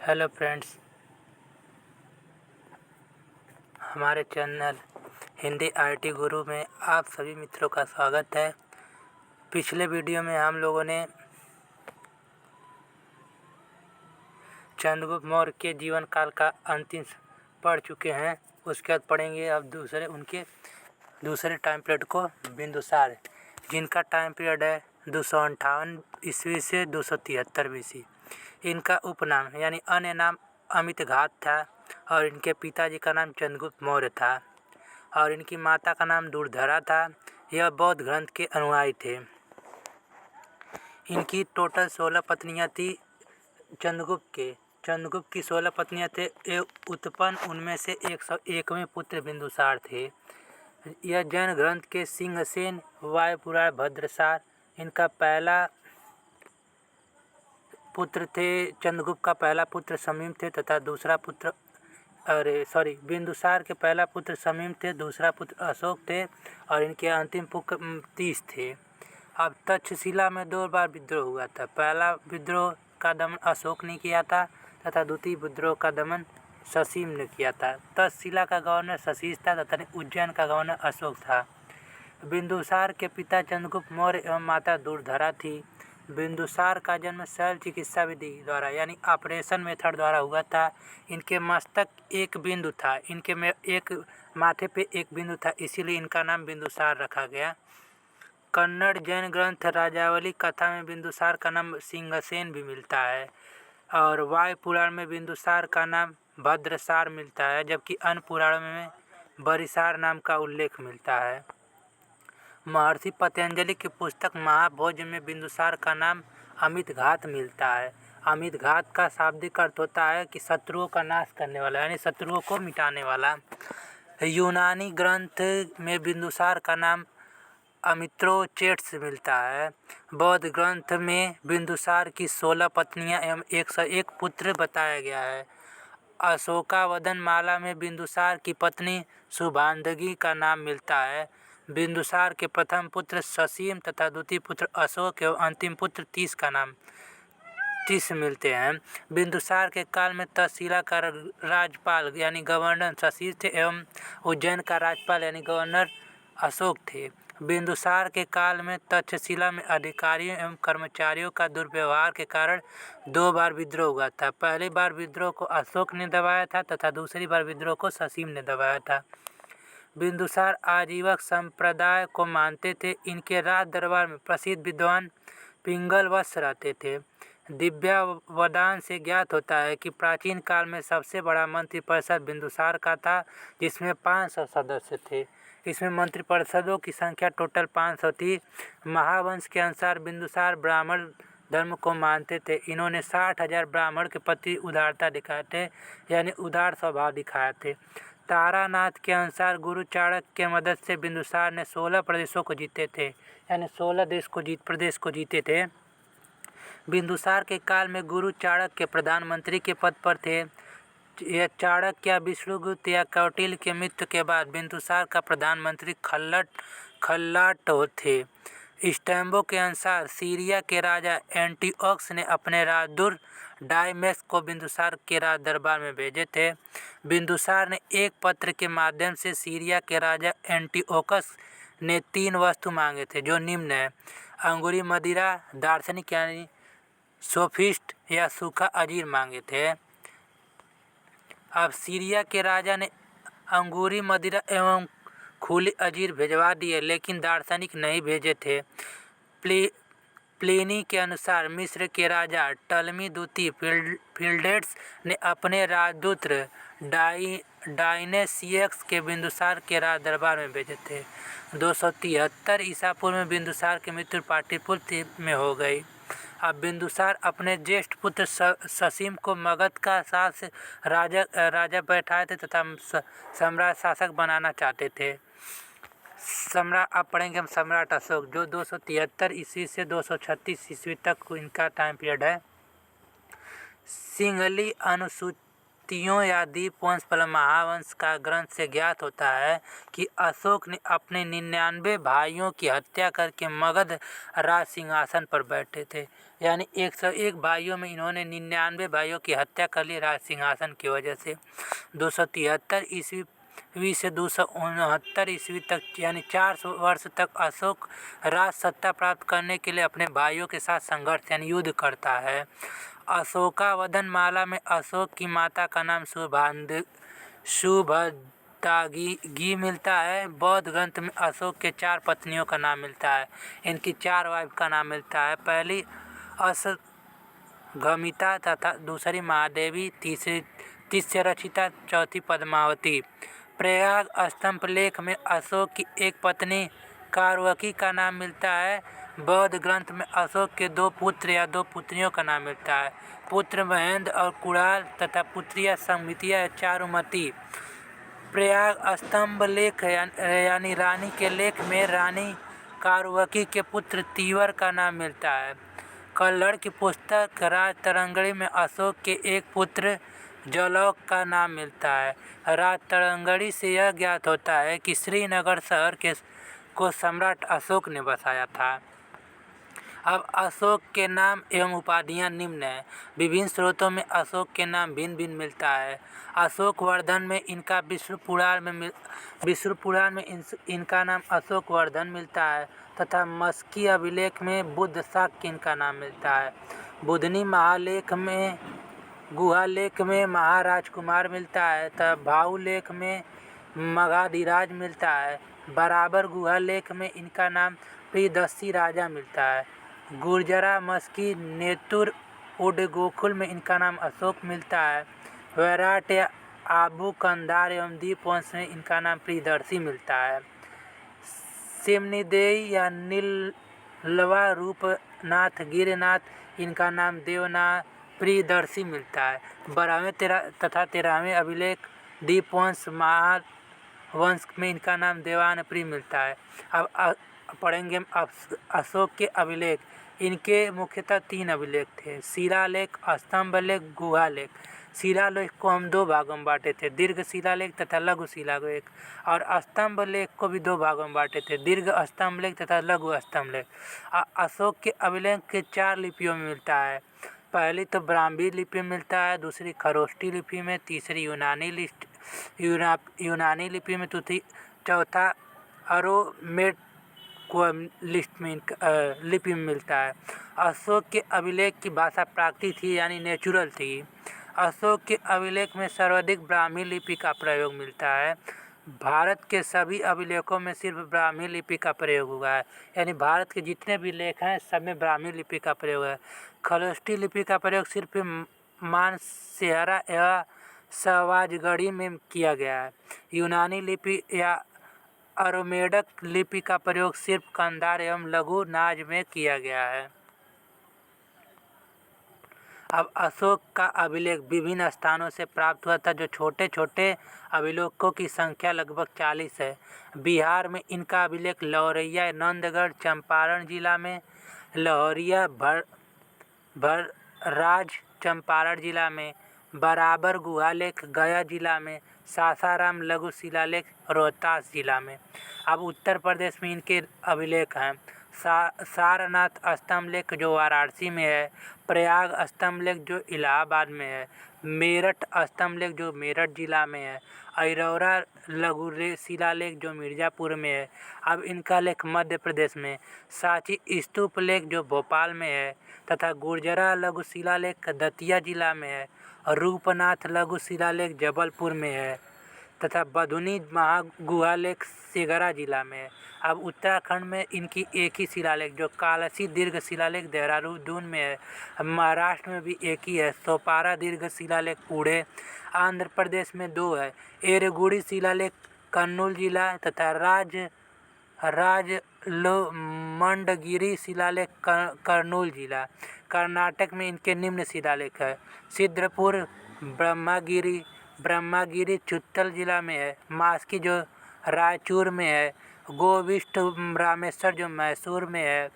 Hello friends, हमारे channel Hindi IT गुरु में आप सभी मित्रों का स्वागत है। पिछले वीडियो में हम लोगों ने चंद्रगुप्त मौर्य के जीवन काल का अंतिम पढ़ चुके हैं। उसके बाद पढ़ेंगे अब दूसरे टाइम पीरियड को, बिंदुसार, जिनका टाइम पीरियड है 258 ईस्वी से 273 BC। इनका उपनाम यानी अन्य नाम अमितघात था और इनके पिताजी का नाम चंद्रगुप्त मौर्य था और इनकी माता का नाम दुर्धरा था। यह बौद्ध ग्रंथ के अनुयायी थे। इनकी टोटल 16 पत्नियां थी। चंद्रगुप्त की 16 पत्नियां थे उत्पन्न उनमें से 101वें पुत्र बिंदुसार थे। यह जैन ग्रंथ के सिंहसेन वायुपुराण भद्रसार इनका पहला पुत्र थे। चंद्रगुप्त का पहला पुत्र शमीम थे तथा बिंदुसार के पहला पुत्र शमीम थे, दूसरा पुत्र अशोक थे और इनके अंतिम पुत्र तीस थे। अब तक्षशिला में 2 बार विद्रोह हुआ था। पहला विद्रोह का दमन अशोक ने किया था तथा द्वितीय विद्रोह का दमन शसीम ने किया था। तक्षशिला का गवर्नर शशीश था तथा उज्जैन का गवर्नर अशोक था। बिंदुसार के पिता चंद्रगुप्त मौर्य एवं माता दुर्धरा थी। बिंदुसार का जन्म शैल चिकित्सा विधि द्वारा यानी ऑपरेशन मेथड द्वारा हुआ था। इनके मस्तक एक बिंदु था, एक माथे पे एक बिंदु था, इसीलिए इनका नाम बिंदुसार रखा गया। कन्नड़ जैन ग्रंथ राजावली कथा में बिंदुसार का नाम सिंहसेन भी मिलता है और वायु पुराण में बिंदुसार का नाम भद्रसार मिलता है, जबकि अन्य पुराणों में बरिसार नाम का उल्लेख मिलता है। महर्षि पतंजलि की पुस्तक महाभोज में बिंदुसार का नाम अमितघात मिलता है। अमितघात का शाब्दिक अर्थ होता है कि शत्रुओं का नाश करने वाला, यानी शत्रुओं को मिटाने वाला। यूनानी ग्रंथ में बिंदुसार का नाम अमित्रोचेट्स मिलता है। बौद्ध ग्रंथ में बिंदुसार की 16 पत्नियां एवं 101 पुत्र बताया गया है। अशोकावदन माला में बिंदुसार की पत्नी शुभांधगी का नाम मिलता है। बिंदुसार के प्रथम पुत्र शसीम तथा द्वितीय पुत्र अशोक एवं अंतिम पुत्र तीस मिलते हैं। बिंदुसार के काल में तक्षशिला का राज्यपाल यानी गवर्नर शशीश थे एवं उज्जैन का राज्यपाल यानी गवर्नर अशोक थे। बिंदुसार के काल में तक्षशिला में अधिकारियों एवं कर्मचारियों का दुर्व्यवहार के कारण 2 बार विद्रोह हुआ था। पहली बार विद्रोह को अशोक ने दबाया था तथा दूसरी बार विद्रोह को शसीम ने दबाया था। बिंदुसार आजीवक संप्रदाय को मानते थे। इनके राज दरबार में प्रसिद्ध विद्वान पिंगल वत्स रहते थे। दिव्यावदान से ज्ञात होता है कि प्राचीन काल में सबसे बड़ा मंत्रिपरिषद बिंदुसार का था, जिसमें 500 सदस्य थे। इसमें मंत्रिपरिषदों की संख्या टोटल 500 थी। महावंश के अनुसार बिंदुसार ब्राह्मण धर्म को मानते थे। इन्होंने 60,000 ब्राह्मण के प्रति उदारता दिखाए थे, यानी उदार स्वभाव दिखाए थे। तारानाथ के अनुसार गुरु चाणक्य के मदद से बिंदुसार ने 16 प्रदेशों को जीते थे, यानी 16 प्रदेश को जीते थे। बिंदुसार के काल में गुरु चाणक्य प्रधानमंत्री के पद पर थे। यह चाणक्य या विष्णुगुप्त या कौटिल्य के मृत्यु के बाद बिंदुसार का प्रधानमंत्री खल्लाट थे। स्टैम्बो के अनुसार सीरिया के राजा एंटिओकस ने अपने राजदूत डायमेस को बिंदुसार के राज दरबार में भेजे थे। बिंदुसार ने एक पत्र के माध्यम से सीरिया के राजा एंटिओकस ने 3 वस्तु मांगे थे, जो निम्न है: अंगूरी मदिरा, दार्शनिक यानी सोफिस्ट या सूखा अंजीर मांगे थे। अब सीरिया के राजा ने अंगूरी मदिरा एवं खुले अंजीर भिजवा दिए, लेकिन दार्शनिक नहीं भेजे थे। प्लिनी के अनुसार मिस्र के राजा टलमी द्वितीय फिल्डेस ने अपने राजदूत डायनेसियस के बिंदुसार के राज दरबार में भेजे थे। 273 ईसा पूर्व में बिंदुसार की मृत्यु पाटलिपुत्र में हो गई। अब बिंदुसार अपने ज्येष्ठ पुत्र शसीम को मगध का राजा बैठाए थे तथा सम्राट शासक बनाना चाहते थे। अब पढ़ेंगे हम सम्राट अशोक, जो 273 ईस्वी से 236 ईस्वी तक इनका टाइम पीरियड है। सिंहली अनुसूची स्मृतियों या दीपवंश महावंश का ग्रंथ से ज्ञात होता है कि अशोक ने अपने 99 भाइयों की हत्या करके मगध राज सिंहासन पर बैठे थे। यानी 101 भाइयों में इन्होंने 99 भाइयों की हत्या कर ली राज सिंहासन की वजह से। 273 ईस्वी से 269 ईस्वी तक यानी 400 वर्ष तक अशोक राज सत्ता प्राप्त करने के लिए अपने भाइयों के साथ संघर्ष यानी युद्ध करता है। अशोकावदन माला में अशोक की माता का नाम शुभदागी मिलता है। बौद्ध ग्रंथ में अशोक के 4 पत्नियों का नाम मिलता है। इनकी 4 वाइफ का नाम मिलता है। पहली अश्वघमिता तथा दूसरी महादेवी, तीसरी तिस्यरचिता, चौथी पद्मावती। प्रयाग स्तंभ लेख में अशोक की एक पत्नी कारवकी का नाम मिलता है। बौद्ध ग्रंथ में अशोक के 2 पुत्र या 2 पुत्रियों का नाम मिलता है। पुत्र महेंद्र और कुणाल तथा पुत्रियां संमितिया या चारुमती। प्रयाग स्तंभ लेख यानी रानी के लेख में रानी कारवकी के पुत्र तीवर का नाम मिलता है। कल्हड़ की पुस्तक राज तरंगड़ी में अशोक के एक पुत्र जलौक का नाम मिलता है। राज तरंगड़ी से यह ज्ञात होता है कि श्रीनगर शहर को सम्राट अशोक ने बसाया था। अब अशोक के नाम एवं उपाधियां निम्न हैं। विभिन्न स्रोतों में अशोक के नाम भिन्न भिन्न मिलता है। अशोक वर्धन में इनका विष्णु पुराण में इनका नाम अशोक वर्धन मिलता है तथा मस्की अभिलेख में बुद्ध शाक्य इनका नाम मिलता है। बुधनी गुहालेख में महाराजकुमार मिलता है तथा भाऊ लेख में मगाधिराज मिलता है। बराबर गुहालेख में इनका नाम प्रियदर्शी राजा मिलता है। गुर्जरा मस्की नेतुर उडगोकुल में इनका नाम अशोक मिलता है। वैराट या आबू कंधार एवं दीपवंश में इनका नाम प्रियदर्शी मिलता है। सिमनिदेई या नीलवा रूपनाथ गिरनाथ इनका नाम देवनाथ प्रियदर्शी मिलता है। 12वें तथा 13वें अभिलेख दीपवंश महावंश में इनका नाम देवान प्रिय मिलता है। अब पढ़ेंगे हम अशोक के अभिलेख। इनके मुख्यतः 3 अभिलेख थे, शिलालेख, स्तंभलेख, गुहालेख। शिलालेख को हम 2 भागों में बांटे थे, दीर्घ शिलालेख तथा लघु शिलालेख। और स्तंभलेख को भी 2 भागों में बांटे थे, दीर्घ स्तंभलेख तथा लघु स्तंभलेख। अशोक के अभिलेख के 4 लिपियों में मिलता है। पहली तो ब्राह्मी लिपि में मिलता है, दूसरी खरोष्टी लिपि में, तीसरी यूनानी लिपि में, चौथा अरोमेट लिपि में मिलता है। अशोक के अभिलेख की भाषा प्राकृतिक थी यानी नेचुरल थी। अशोक के अभिलेख में सर्वाधिक ब्राह्मी लिपि का प्रयोग मिलता है। भारत के सभी अभिलेखों में सिर्फ ब्राह्मी लिपि का प्रयोग हुआ है, यानी भारत के जितने भी लेख हैं सब में ब्राह्मी लिपि का प्रयोग है। खरोष्टी लिपि का प्रयोग सिर्फ मानसेहरा एवं सवाजगढ़ी में किया गया है। यूनानी लिपि या अरोमेडक लिपि का प्रयोग सिर्फ कंधार एवं लघु नाज में किया गया है। अब अशोक का अभिलेख विभिन्न स्थानों से प्राप्त हुआ था, जो छोटे छोटे अभिलेखों की संख्या लगभग 40 है। बिहार में इनका अभिलेख लौरिया नंदगढ़ चंपारण जिला में, लौरिया भरराज चंपारण जिला में, बराबर गुहालेख गया जिला में, सासाराम लघु शिलालेख रोहतास जिला में। अब उत्तर प्रदेश में इनके अभिलेख हैं। सारनाथ स्तंभलेख जो वाराणसी में है, प्रयाग स्तंभलेख जो इलाहाबाद में है, मेरठ स्तंभलेख जो मेरठ जिला में है, अरोरा लघु शिलालेख जो मिर्ज़ापुर में है। अब इनका लेख मध्य प्रदेश में, सांची स्तूप लेख जो भोपाल में है तथा गुर्जरा लघु शिलालेख दतिया जिला में है, और रूपनाथ लघु शिलालेख जबलपुर में है तथा बधुनी महागुहालेख सेगरा जिला में है। अब उत्तराखंड में इनकी एक ही शिलालेख जो कालसी दीर्घ शिलालेख देहरादून में है। महाराष्ट्र में भी एक ही है, सोपारा दीर्घ शिलालेख पुणे। आंध्र प्रदेश में 2 है, एरगुड़ी शिलालेख कर्नूल जिला तथा राजलमंडगिरी शिलालेख कर्नूल जिला। कर्नाटक में इनके निम्न शिलालेख है, सिद्धपुर ब्रह्मागिरी चुत्तल जिला में है, मास्की जो रायचूर में है, गोविष्ठ रामेश्वर जो मैसूर में है,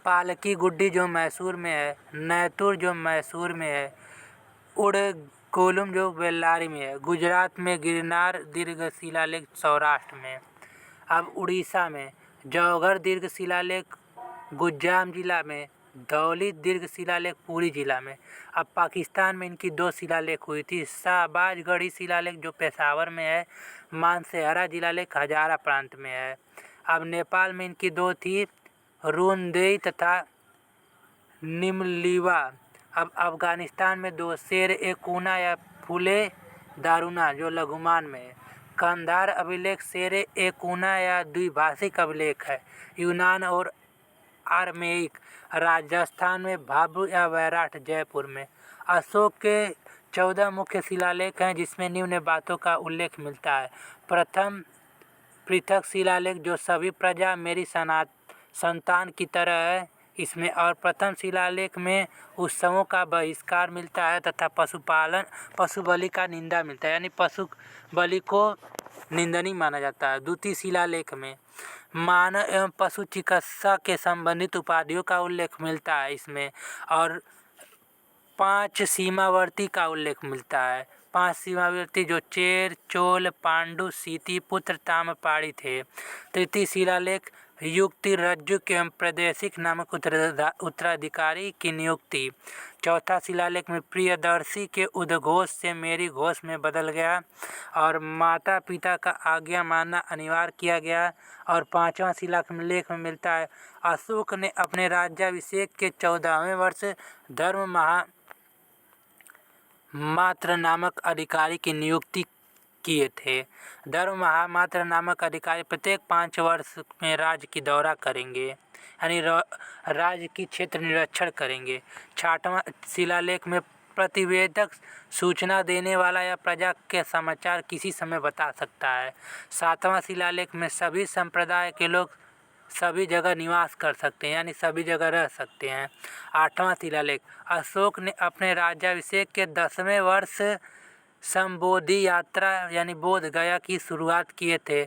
पालकी गुड्डी जो मैसूर में है, नैतुर जो मैसूर में है, कोलुम जो बेल्लारी में है, गुजरात में गिरनार दीर्घ शिलालेख सौराष्ट्र में। अब उड़ीसा में जौहर दीर्घ शिलालेख गुजरात जिला में, धौली दीर्घ शिलालेख पुरी जिला में। अब पाकिस्तान में इनकी 2 शिलालेख हुई थी, शाहबाजगढ़ी शिलालेख जो पेशावर में है, मानसेहरा शिलालेख हजारा प्रांत में है। अब नेपाल में इनकी 2 थी, रूनदेई तथा निमलीवा। अब अफगानिस्तान में 2, शेर ए कूना या फूले दारुना जो लघुमान में है। कंधार अभिलेख शेर ए कूना या द्विभाषिक अभिलेख है, यूनान और आर्मेइक। राजस्थान में भाब्र या वैराट जयपुर में। अशोक के 14 मुख्य शिलालेख हैं जिसमें निम्न बातों का उल्लेख मिलता है। प्रथम पृथक शिलालेख जो सभी प्रजा मेरी संतान की तरह है इसमें, और प्रथम शिलालेख में उत्सवों का बहिष्कार मिलता है तथा पशु बलि का निंदा मिलता है, यानी पशु बलि को निंदनीय माना जाता है। द्वितीय शिलालेख में मानव एवं पशु चिकित्सा के संबंधित उपाधियों का उल्लेख मिलता है इसमें, और 5 सीमावर्ती का उल्लेख मिलता है। 5 सीमावर्ती जो चेर, चोल, पांडु, सीती पुत्र ताम्रपाणी थे। तृतीय शिलालेख युक्ति रज्जुक एवं प्रादेशिक नामक उत्तराधिकारी की नियुक्ति। चौथा शिलालेख में प्रियदर्शी के उद्घोष से मेरी घोष में बदल गया और माता पिता का आज्ञा मानना अनिवार्य किया गया। और 5वां शिलालेख में मिलता है अशोक ने अपने राज्याभिषेक के 14वें वर्ष धर्म महामात्र नामक अधिकारी की नियुक्ति किए थे। धर्म महामात्र नामक अधिकारी प्रत्येक 5 वर्ष में राज्य की दौरा करेंगे, यानी राज्य की क्षेत्र निरीक्षण करेंगे। 6वां शिलालेख में प्रतिवेदक सूचना देने वाला या प्रजा के समाचार किसी समय बता सकता है। 7वां शिलालेख में सभी संप्रदाय के लोग सभी जगह निवास कर सकते हैं, यानी सभी जगह रह सकते हैं। 8वां शिलालेख अशोक ने अपने राज्याभिषेक के 10वें वर्ष संबोधि यात्रा यानी बोध गया की शुरुआत किए थे।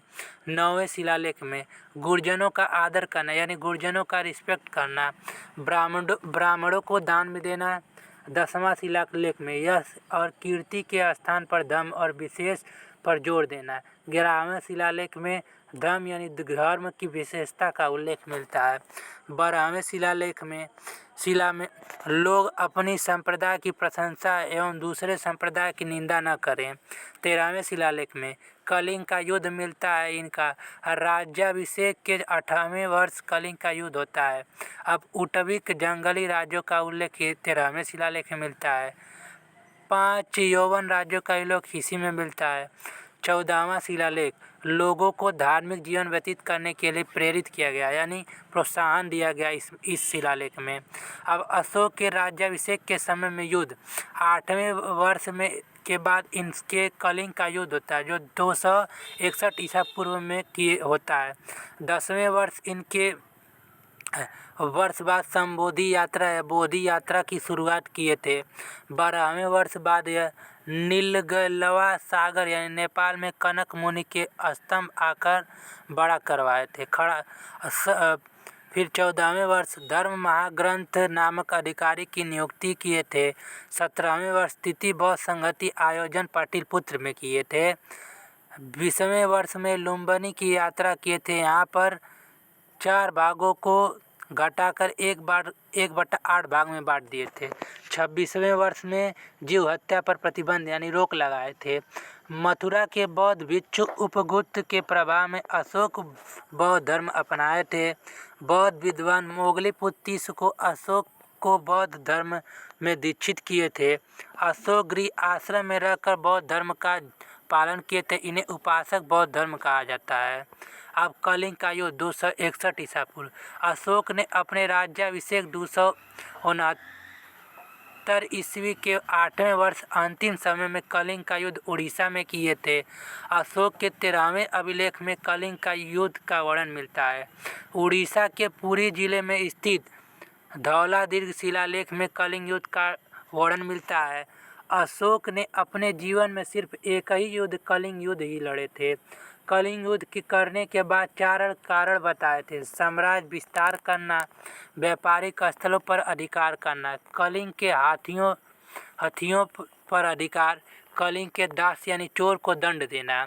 9वें शिलालेख में गुरजनों का आदर करना यानी गुरजनों का रिस्पेक्ट करना, ब्राह्मणों को दान में देना। 10वां शिलालेख में यश और कीर्ति के स्थान पर धर्म और विशेष पर जोर देना। 11वें शिलालेख में धर्म यानी धर्म की विशेषता का उल्लेख मिलता है। 12वें शिलालेख में लोग अपनी संप्रदाय की प्रशंसा एवं दूसरे संप्रदाय की निंदा न करें। 13वें शिलालेख में कलिंग का युद्ध मिलता है। इनका राज्याभिषेक के 8वें वर्ष कलिंग का युद्ध होता है। अब उटविक जंगली राज्यों का उल्लेख 13वें शिलालेख में मिलता है। 5 यौवन राज्यों का उल्लेख इसी में मिलता है। 14वां शिलालेख लोगों को धार्मिक जीवन व्यतीत करने के लिए प्रेरित किया गया, यानी प्रोत्साहन दिया गया इस शिलालेख में। अब अशोक के राज्याभिषेक के समय में युद्ध 8वें वर्ष में के बाद इनके कलिंग का युद्ध होता है जो 261 ईसा पूर्व में होता है। 10वें वर्ष इनके वर्ष बाद संबोधि यात्रा या बोधि यात्रा की शुरुआत किए थे। 12वें वर्ष बाद यह नीलगलवा सागर यानी नेपाल में कनक मुनि के स्तंभ आकर बड़ा करवाए थे फिर 14वें वर्ष धर्म महाग्रंथ नामक अधिकारी की नियुक्ति किए थे। 17वें वर्ष तिथि बौद्ध संगति आयोजन पाटिल पुत्र में किए थे। 20वें वर्ष में लुम्बिनी की यात्रा किए थे। यहाँ पर 4 भागों को घटाकर 1/8 भाग में बांट दिए थे। 26वें वर्ष में जीव हत्या पर प्रतिबंध यानी रोक लगाए थे। मथुरा के बौद्ध भिक्षु उपगुप्त के प्रभाव में अशोक बौद्ध धर्म अपनाए थे। बौद्ध विद्वान मोगलीपुत्र तीस को अशोक को बौद्ध धर्म में दीक्षित किए थे। अशोक गृह आश्रम में रहकर बौद्ध धर्म का पालन किए थे। इन्हें उपासक बौद्ध धर्म कहा जाता है। अब कलिंग का युद्ध 261 ईसा पूर्व। अशोक ने अपने राज्याभिषेक 269 ईस्वी के 8वें वर्ष अंतिम समय में कलिंग का युद्ध उड़ीसा में किए थे। अशोक के 13वें अभिलेख में कलिंग का युद्ध का वर्णन मिलता है। उड़ीसा के पुरी जिले में स्थित धौला दीर्घ शिलालेख में कलिंग युद्ध का वर्णन मिलता है। अशोक ने अपने जीवन में सिर्फ एक ही युद्ध कलिंग युद्ध ही लड़े थे। कलिंग युद्ध के करने के बाद 4 कारण बताए थे: साम्राज्य विस्तार करना, व्यापारिक स्थलों पर अधिकार करना, कलिंग के हाथियों पर अधिकार, कलिंग के दास यानी चोर को दंड देना।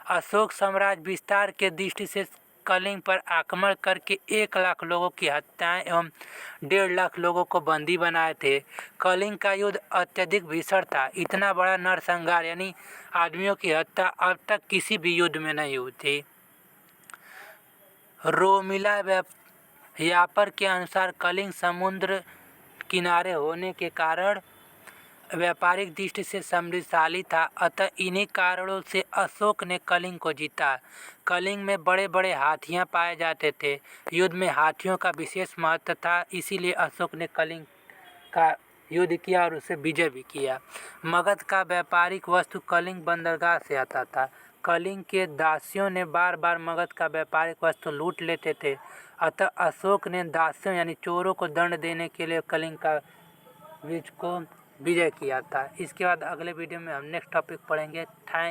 अशोक साम्राज्य विस्तार के दृष्टि से कलिंग पर आक्रमण करके 1 लाख लोगों की हत्याएं एवं 1.5 लाख लोगों को बंदी बनाए थे। कलिंग का युद्ध अत्यधिक भीषण था। इतना बड़ा नरसंहार यानी आदमियों की हत्या अब तक किसी भी युद्ध में नहीं हुई थी। रोमिला व्यापार के अनुसार कलिंग समुद्र किनारे होने के कारण व्यापारिक दृष्टि से समृद्धशाली था, अतः इन्हीं कारणों से अशोक ने कलिंग को जीता। कलिंग में बड़े बड़े हाथियां पाए जाते थे। युद्ध में हाथियों का विशेष महत्व था, इसीलिए अशोक ने कलिंग का युद्ध किया और उसे विजय भी किया। मगध का व्यापारिक वस्तु कलिंग बंदरगाह से आता था। कलिंग के दासियों ने बार बार मगध का व्यापारिक वस्तु लूट लेते थे, अतः अशोक ने दासियों यानी चोरों को दंड देने के लिए कलिंग का विजय किया था। इसके बाद अगले वीडियो में हम नेक्स्ट टॉपिक पढ़ेंगे। थैंक